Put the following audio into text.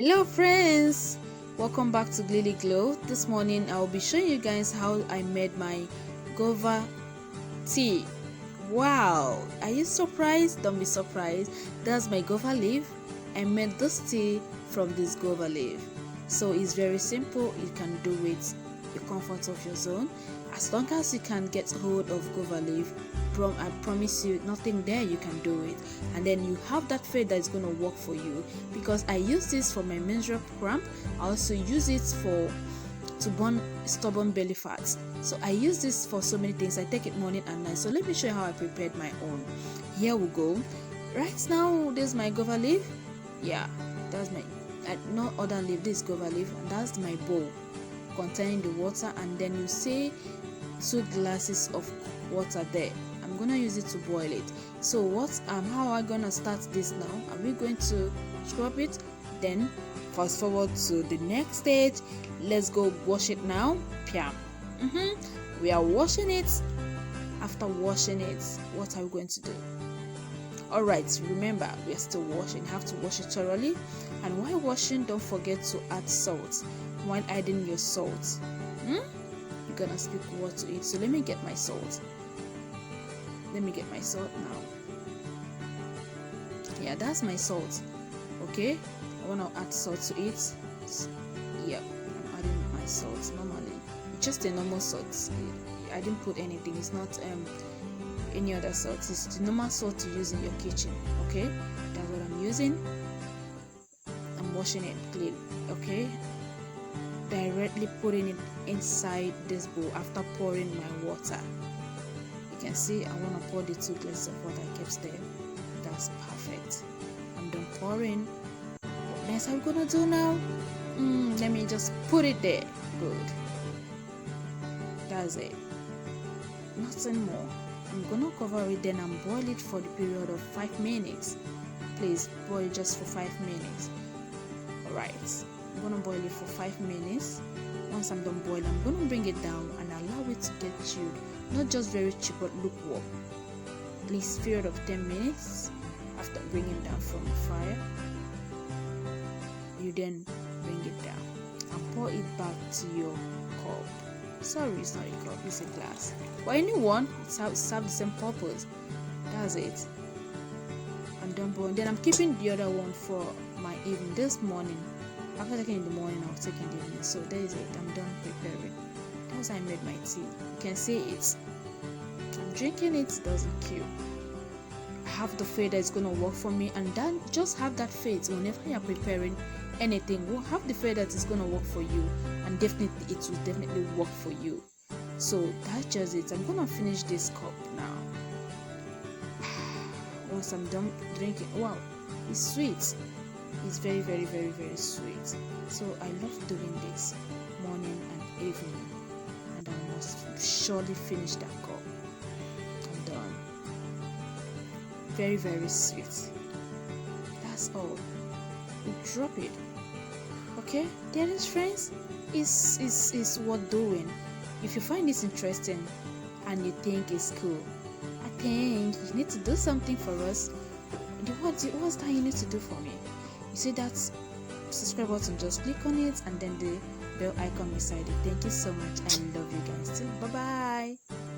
Hello friends, welcome back to Glily Glow. This morning I'll be showing you guys how I made my guava tea. Wow, are you surprised? Don't be surprised. That's my guava leaf. I made this tea from this guava leaf. So it's very simple. You can do it the comfort of your zone. As long as you can get hold of guava leaf, I promise you nothing there you can do it. And then you have that fade that is going to work for you, because I use this for my menstrual cramp. I also use it to burn stubborn belly fats. So I use this for so many things. I take it morning and night. So let me show you how I prepared my own. Here we go. Right now, this is my guava leaf. Yeah, that's my no other leaf. This guava leaf, and that's my bowl containing the water. And then you see 2 glasses of water there. I'm gonna use it to boil it. So how are we gonna start this now? Are we going to scrub it? Then fast forward to the next stage. Let's go wash it now. Piam. We are washing it. After washing it, what are we going to do? All right, remember, we are still washing. You have to wash it thoroughly. And while washing, don't forget to add salt. While adding your salt, you're gonna speak what to eat. So let me get my salt. Let me get my salt now. Yeah, that's my salt. Okay, I want to add salt to it. Yeah, I'm adding my salt normally. Just a normal salt. I didn't put anything. It's not any other salt. It's the normal salt you use in your kitchen. Okay, that's what I'm using. I'm washing it clean. Okay, directly putting it inside this bowl after pouring my water. You can see I want to pour the 2 glasses of water I kept there. That's perfect. I'm done pouring. What next are we gonna do now? Let me just put it there. Good. That's it. Nothing more. I'm gonna cover it then and boil it for the period of 5 minutes. Please boil just for 5 minutes. Alright. I'm gonna boil it for 5 minutes. Once I'm done boiling, I'm gonna bring it down and allow it to get chilled. Not just very chill, but lukewarm. At least period of 10 minutes. After bringing it down from the fire, you then bring it down and pour it back to your cup. Sorry, it's not a cup, it's a glass. But anyone, it serves the same purpose. That's it. I'm done boiling. Then I'm keeping the other one for my evening. This morning, after taking in the morning, I'll take in the evening. So there is it. I'm done preparing. That's how I made my tea. You can see it. I'm drinking it. Doesn't kill. I have the fade that is gonna work for me, and then just have that fade whenever you're preparing anything. We'll have the fade that is gonna work for you, and definitely it will definitely work for you. So that's just it. I'm gonna finish this cup now. Once I'm done drinking, wow, it's sweet. It's very, very, very, very sweet. So I love doing this morning and evening, and I must surely finish that cup. I'm done. Very, very sweet. That's all. You drop it. Okay, there is, friends. Is worth doing. If you find this interesting and you think it's cool, I think you need to do something for us. What's that you need to do for me? You see that subscribe button, just click on it, and then the bell icon beside it. Thank you so much. I love you guys too. Bye bye.